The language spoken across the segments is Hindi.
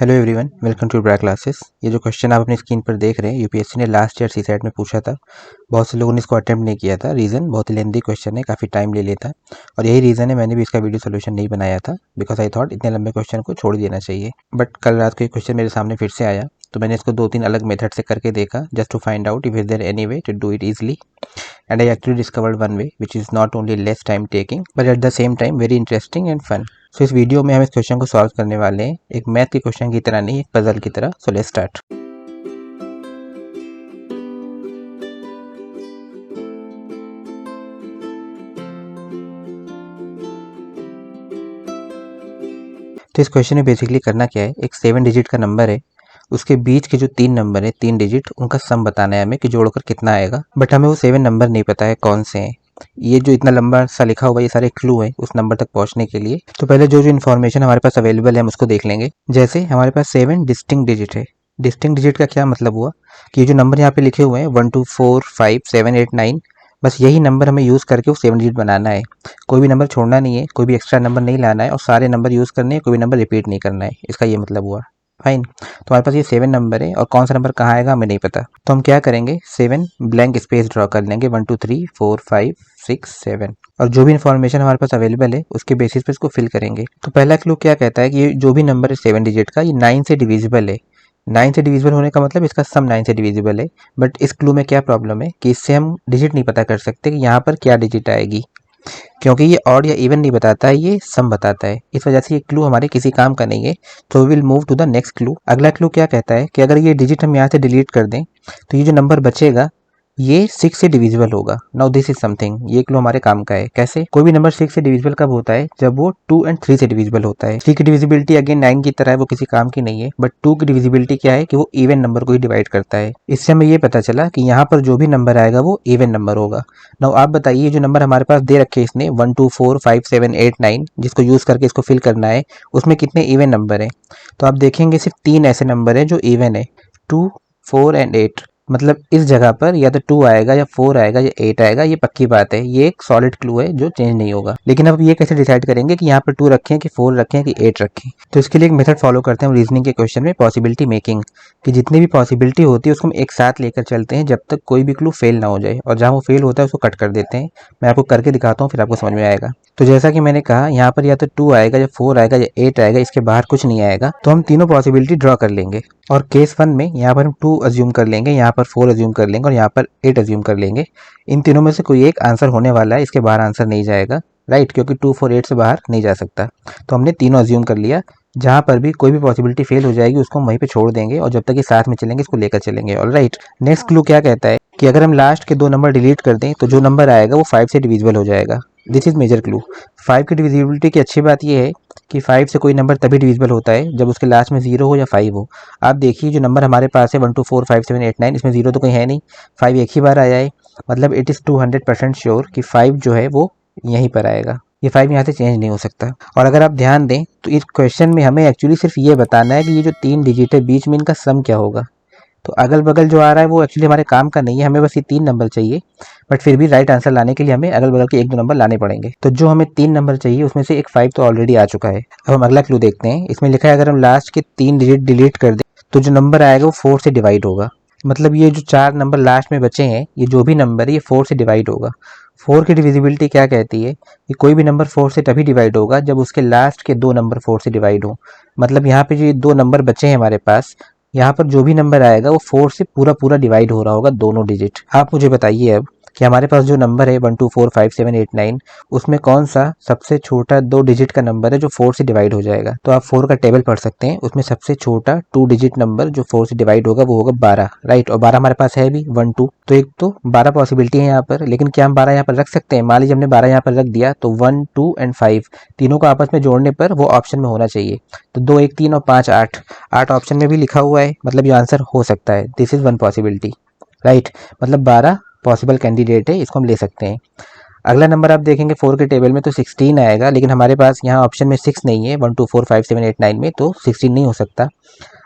Hello everyone, welcome to bra classes. ये जो क्वेश्चन आप अपनी स्क्रीन पर देख रहे हैं, यूपीएससी ने लास्ट ईयर सीसैट में पूछा था। बहुत से लोगों ने इसको अटेम्प्ट नहीं किया था। रीज़न बहुत ही लेंथी क्वेश्चन है, काफ़ी टाइम ले लेता, और यही रीज़न है मैंने भी इसका वीडियो सोल्यूशन नहीं बनाया था, बिकॉज आई थॉट इतने लंबे क्वेश्चन को छोड़ देना चाहिए। बट कल रात को ये क्वेश्चन मेरे सामने फिर से आया, तो मैंने इसको 2-3 अलग मेथड से करके देखा, just to find out if is there any way to do it easily. And I actually discovered one way which is not only less time taking but at the same time very interesting and fun. So इस वीडियो में हम इस क्वेश्चन को सॉल्व करने वाले हैं, एक मैथ के क्वेश्चन की तरह नहीं, एक पजल की तरह। So let's start. तो इस क्वेश्चन में बेसिकली करना क्या है, एक 7 डिजिट का नंबर है, उसके बीच के जो 3 नंबर है, 3 डिजिट, उनका सम बताना है हमें कि जोड़कर कितना आएगा। बट हमें वो 7 नंबर नहीं पता है कौन से हैं। ये जो इतना लंबा सा लिखा हुआ, ये सारे क्लू हैं उस नंबर तक पहुंचने के लिए। तो पहले जो जो इन्फॉर्मेशन हमारे पास अवेलेबल है हम उसको देख लेंगे। जैसे हमारे पास 7 डिस्टिंक्ट डिजिट है। डिस्टिंक्ट डिजिट का क्या मतलब हुआ कि ये जो नंबर यहाँ पे लिखे हुए हैं 1 2 4 5 7 8 9, बस यही नंबर हमें यूज़ करके वो 7 डिजिट बनाना है। कोई भी नंबर छोड़ना नहीं है, कोई भी एक्स्ट्रा नंबर नहीं लाना है, और सारे नंबर यूज़ करने हैं, कोई भी नंबर रिपीट नहीं करना है। इसका ये मतलब हुआ। फाइन। तो हमारे पास ये 7 नंबर है और कौन सा नंबर कहाँ आएगा हमें नहीं पता। तो हम क्या करेंगे, 7 ब्लैंक स्पेस ड्रॉ कर लेंगे, 1 2 3 4 5 6 7, और जो भी इन्फॉर्मेशन हमारे पास अवेलेबल है उसके बेसिस पे इसको फिल करेंगे। तो पहला क्लू क्या कहता है कि ये जो भी नंबर है 7 डिजिट का, ये 9 से डिविजिबल है। 9 से डिविजिबल होने का मतलब इसका सम 9 से डिविजिबल है। बट इस क्लू में क्या प्रॉब्लम है कि इससे हम डिजिट नहीं पता कर सकते कि यहाँ पर क्या डिजिट आएगी, क्योंकि ये ऑड या इवन नहीं बताता है, ये सम बताता है। इस वजह से ये क्लू हमारे किसी काम का नहीं है। तो we will move to the next clue. अगला क्लू क्या कहता है कि अगर ये डिजिट हम यहाँ से डिलीट कर दें तो ये जो नंबर बचेगा ये 6 से डिविजिबल होगा। नाउ दिस इज समथिंग, ये क्लू हमारे काम का है। कैसे? कोई भी नंबर 6 से डिविजिबल कब होता है, जब वो 2 एंड 3 से डिविजिबल होता है। 3 की डिविजिबिलिटी अगेन 9 की तरह है, वो किसी काम की नहीं है। बट 2 की डिविजिबिलिटी क्या है कि वो इवन नंबर को ही डिवाइड करता है। इससे हमें ये पता चला कि यहाँ पर जो भी नंबर आएगा वो इवन नंबर होगा। नाउ आप बताइए, जो नंबर हमारे पास दे रखे इसने 1 2 4 5 7 8 9, जिसको यूज करके इसको फिल करना है, उसमें कितने इवन नंबर हैं? तो आप देखेंगे सिर्फ 3 ऐसे नंबर हैं जो इवन है, 2 4 एंड 8। मतलब इस जगह पर या तो 2 आएगा या 4 आएगा या 8 आएगा, ये पक्की बात है। ये एक सॉलिड क्लू है जो चेंज नहीं होगा। लेकिन अब ये कैसे डिसाइड करेंगे कि यहाँ पर 2 रखें कि 4 रखें कि 8 रखें? तो इसके लिए एक मेथड फॉलो करते हैं हम रीजनिंग के क्वेश्चन में, पॉसिबिलिटी मेकिंग, कि जितनी भी पॉसिबिलिटी होती है उसको हम एक साथ लेकर चलते हैं जब तक कोई भी क्लू फेल ना हो जाए, और जहाँ वो फेल होता है उसको कट कर देते हैं। मैं आपको करके दिखाता हूँ, फिर आपको समझ में आएगा। तो जैसा कि मैंने कहा, यहाँ पर या तो 2 आएगा या 4 आएगा या 8 आएगा, इसके बाहर कुछ नहीं आएगा। तो हम तीनों पॉसिबिलिटी ड्रॉ कर लेंगे, और केस 1 में यहाँ पर हम 2 अज्यूम कर लेंगे, यहाँ पर 4 अज्यूम कर लेंगे और यहाँ पर 8 अज्यूम कर लेंगे। इन तीनों में से कोई एक आंसर होने वाला है, इसके बाहर आंसर नहीं जाएगा, राइट, क्योंकि 2 4 8 से बाहर नहीं जा सकता। तो हमने तीनों अज्यूम कर लिया। जहाँ पर भी कोई भी पॉसिबिलिटी फेल हो जाएगी उसको हम वहीं पे छोड़ देंगे, और जब तक ये साथ में चलेंगे इसको लेकर चलेंगे। ऑलराइट। नेक्स्ट क्लू क्या कहता है कि अगर हम लास्ट के 2 नंबर डिलीट कर दें तो जो नंबर आएगा वो 5 से डिविजिबल हो जाएगा। This is major clue. 5 की डिविजिबिलिटी की अच्छी बात यह है कि 5 से कोई नंबर तभी डिविजिबल होता है जब उसके लास्ट में 0 हो या 5 हो। आप देखिए, जो नंबर हमारे पास है 1 2 4 5 7 8 9, इसमें 0 तो कहीं है नहीं, 5 एक ही बार आया है। मतलब इट इज़ 200% श्योर कि 5 जो है वो यहीं पर आएगा। ये 5 यहाँ से चेंज नहीं हो सकता। और अगर आप ध्यान दें तो इस क्वेश्चन में हमें एक्चुअली सिर्फ ये बताना है कि ये जो 3 डिजिट है बीच में, इनका सम क्या होगा। तो अगल बगल जो आ रहा है वो एक्चुअली हमारे काम का नहीं है, हमें बस ये 3 नंबर चाहिए। बट फिर भी राइट आंसर लाने के लिए हमें अगल बगल के 1 2 नंबर लाने पड़ेंगे। तो जो हमें 3 नंबर चाहिए उसमें से एक 5 तो ऑलरेडी आ चुका है। अब हम अगला क्लू देखते हैं। इसमें लिखा है अगर हम लास्ट के 3 डिजिट डिलीट कर दें तो जो नंबर आएगा वो 4 से डिवाइड होगा। मतलब ये जो 4 नंबर लास्ट में बचे हैं, ये जो भी नंबर है ये 4 से डिवाइड होगा। 4 की डिविजिबिलिटी क्या कहती है कि कोई भी नंबर 4 से तभी डिवाइड होगा जब उसके लास्ट के 2 नंबर 4 से डिवाइड हो। मतलब यहाँ पे जो ये 2 नंबर बचे हैं हमारे पास, यहाँ पर जो भी नंबर आएगा वो 4 से पूरा पूरा डिवाइड हो रहा होगा, दोनों डिजिट। आप मुझे बताइए अब कि हमारे पास जो नंबर है 1 2 4 5 7 8 9, उसमें कौन सा सबसे छोटा 2 डिजिट का नंबर है जो 4 से डिवाइड हो जाएगा। तो आप 4 का टेबल पढ़ सकते हैं, उसमें सबसे छोटा 2 डिजिट नंबर जो 4 से डिवाइड होगा वो होगा 12, राइट। और 12 हमारे पास है भी 1 2, तो एक तो 12 पॉसिबिलिटी है यहाँ पर। लेकिन क्या हम 12 यहाँ पर रख सकते हैं? मान लीजिए हमने 12 यहाँ पर रख दिया तो 1 2 एंड 5 तीनों को आपस में जोड़ने पर वो ऑप्शन में होना चाहिए। तो 2 1 3 और 5 8, 8 ऑप्शन में भी लिखा हुआ है, मतलब ये आंसर हो सकता है। This is one possibility, right. मतलब 12 पॉसिबल कैंडिडेट है, इसको हम ले सकते हैं। अगला नंबर आप देखेंगे 4 के टेबल में तो 16 आएगा, लेकिन हमारे पास यहाँ ऑप्शन में 6 नहीं है 1 2 4 5 7 8 9 में, तो 16 नहीं हो सकता।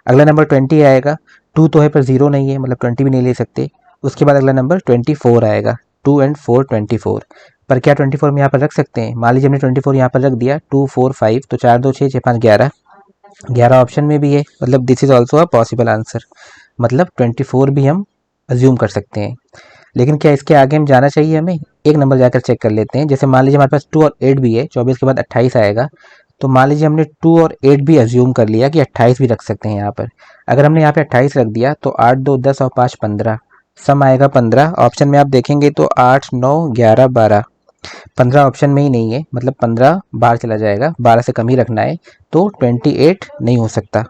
अगला नंबर 20 आएगा, 2 तो है पर 0 नहीं है, मतलब 20 भी नहीं ले सकते। उसके बाद अगला नंबर 24 आएगा, 2 एंड 4 24। पर क्या 24 में यहाँ पर रख सकते हैं? मान लीजिए हमने 24 यहाँ पर रख दिया, 2 4 5, तो 4 2 6 6 5 11, 11 ऑप्शन में भी है, मतलब this is also a possible answer, मतलब 24 भी हम अज्यूम कर सकते हैं। लेकिन क्या इसके आगे हम जाना चाहिए हमें? एक नंबर जाकर चेक कर लेते हैं। जैसे मान लीजिए हमारे पास 2 और 8 भी है, 24 के बाद 28 आएगा, तो मान लीजिए हमने 2 और 8 भी अज्यूम कर लिया कि 28 भी रख सकते हैं यहाँ पर। अगर हमने यहाँ पे 28 रख दिया तो 8 2 10 और 5 15, सम आएगा 15। ऑप्शन में आप देखेंगे तो 8 9 11 12, 15 ऑप्शन में ही नहीं है, मतलब 15 बाहर चला जाएगा, 12 से कम ही रखना है, तो 28 नहीं हो सकता।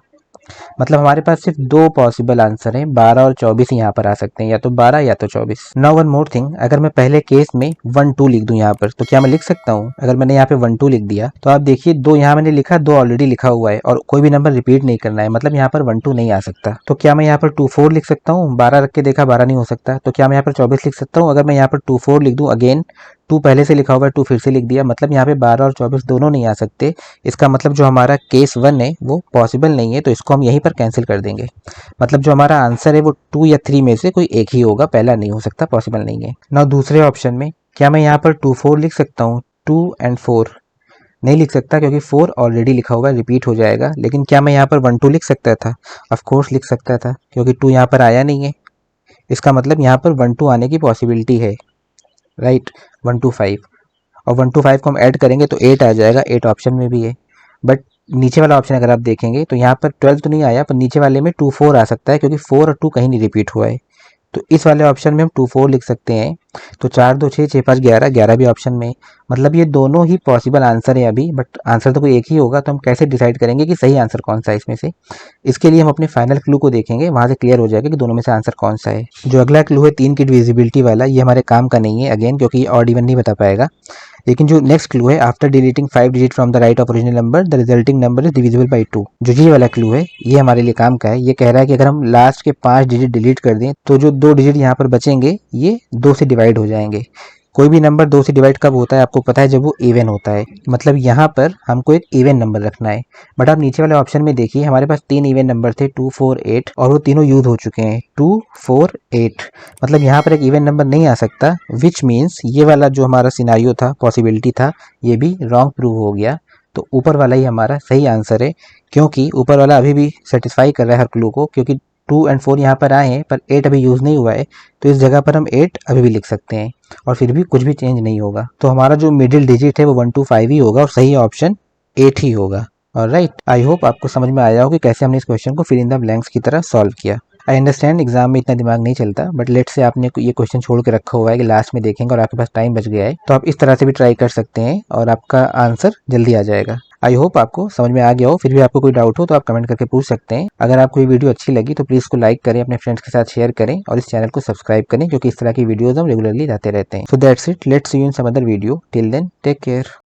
मतलब हमारे पास सिर्फ दो पॉसिबल आंसर हैं, 12 और 24 यहाँ पर आ सकते हैं, या तो 12 या तो 24। नाउ वन मोर थिंग, अगर मैं पहले केस में 1 2 लिख दूं यहाँ पर, तो क्या मैं लिख सकता हूँ? अगर मैंने यहाँ पे 1 2 लिख दिया तो आप देखिए, दो यहाँ मैंने लिखा, दो ऑलरेडी लिखा हुआ है, और कोई भी नंबर रिपीट नहीं करना है, मतलब यहाँ पर 1 2 नहीं आ सकता। तो क्या मैं यहाँ पर 2 4 लिख सकता हूँ? 12 रख के देखा, 12 नहीं हो सकता। तो क्या मैं यहाँ पर 24 लिख सकता हूँ? अगर मैं यहाँ पर 2 4 लिख दूं, अगेन 2 पहले से लिखा हुआ है, 2 फिर से लिख दिया, मतलब यहाँ पे 12 और 24 दोनों नहीं आ सकते। इसका मतलब जो हमारा केस 1 है वो पॉसिबल नहीं है, तो इसको हम यहीं पर कैंसिल कर देंगे। मतलब जो हमारा आंसर है वो 2 या 3 में से कोई एक ही होगा, पहला नहीं हो सकता, पॉसिबल नहीं है। नाउ दूसरे ऑप्शन में क्या मैं यहाँ पर 2 4 लिख सकता हूँ? 2 एंड 4 नहीं लिख सकता, क्योंकि 4 ऑलरेडी लिखा हुआ है, रिपीट हो जाएगा। लेकिन क्या मैं यहाँ पर 1 2 लिख सकता था? ऑफ कोर्स लिख सकता था, क्योंकि 2 यहाँ पर आया नहीं है। इसका मतलब यहाँ पर 1 2 आने की पॉसिबिलिटी है, राइट। 1 2 5, और 1 2 5 को हम ऐड करेंगे तो 8 आ जाएगा, 8 ऑप्शन में भी है। बट नीचे वाला ऑप्शन अगर आप देखेंगे तो यहाँ पर 12 तो नहीं आया, पर नीचे वाले में 2 4 आ सकता है, क्योंकि 4 और 2 कहीं नहीं रिपीट हुआ है। तो इस वाले ऑप्शन में हम 2 4 लिख सकते हैं। तो 4 2 6 6 5 11, 11 भी ऑप्शन में। मतलब ये दोनों ही पॉसिबल आंसर है अभी, बट आंसर तो कोई एक ही होगा। तो हम कैसे डिसाइड करेंगे कि सही आंसर कौन सा है इसमें से? इसके लिए हम अपने फाइनल क्लू को देखेंगे, वहां से क्लियर हो जाएगा कि दोनों में से आंसर कौन सा है। जो अगला क्लू है 3 की डिविजिबिलिटी वाला, ये हमारे काम का नहीं है अगेन, क्योंकि ये ऑड इवन नहीं बता पाएगा। लेकिन जो नेक्स्ट क्लू है, after deleting 5 digit from the right of original number the resulting number is divisible by 2, जो ये वाला क्लू है ये हमारे लिए काम का है। ये कह रहा है कि अगर हम लास्ट के 5 डिजिट डिलीट कर दें तो जो 2 डिजिट यहाँ पर बचेंगे ये 2 से डिवाइड हो जाएंगे। कोई भी नंबर 2 से डिवाइड कब होता है आपको पता है? जब वो इवन होता है। मतलब यहाँ पर हमको एक इवन नंबर रखना है। बट आप नीचे वाले ऑप्शन में देखिए, हमारे पास 3 इवन नंबर थे, 2 4 8, और वो तीनों यूज हो चुके हैं, 2 4 8। मतलब यहाँ पर एक इवन नंबर नहीं आ सकता, विच मीन्स ये वाला जो हमारा सिनारियो था, पॉसिबिलिटी था, ये भी रॉन्ग प्रूव हो गया। तो ऊपर वाला ही हमारा सही आंसर है, क्योंकि ऊपर वाला अभी भी सेटिस्फाई कर रहा है हर क्लू को, क्योंकि 2 एंड 4 यहाँ पर आए हैं, पर 8 अभी यूज़ नहीं हुआ है। तो इस जगह पर हम 8 अभी भी लिख सकते हैं, और फिर भी कुछ भी चेंज नहीं होगा। तो हमारा जो मिडिल डिजिट है वो 1 2 5 ही होगा, और सही ऑप्शन 8 ही होगा। और राइट, आई होप आपको समझ में आया हो कि कैसे हमने इस क्वेश्चन को फिल इन द ब्लैंक्स की तरह सॉल्व किया। आई अंडरस्टैंड एग्जाम में इतना दिमाग नहीं चलता, बट लेट से आपने ये क्वेश्चन छोड़ के रखा हुआ है कि लास्ट में देखेंगे और आपके पास टाइम बच गया है, तो आप इस तरह से भी ट्राई कर सकते हैं और आपका आंसर जल्दी आ जाएगा। आई होप आपको समझ में आ गया हो। फिर भी आपको कोई डाउट हो तो आप कमेंट करके पूछ सकते हैं। अगर आपको ये वीडियो अच्छी लगी तो प्लीज़ इसको लाइक करें, अपने फ्रेंड्स के साथ शेयर करें, और इस चैनल को सब्सक्राइब करें, क्योंकि इस तरह की वीडियोज़ हम रेगुलरली लाते रहते हैं। So that's it, let's see you in some other video. Till then take care.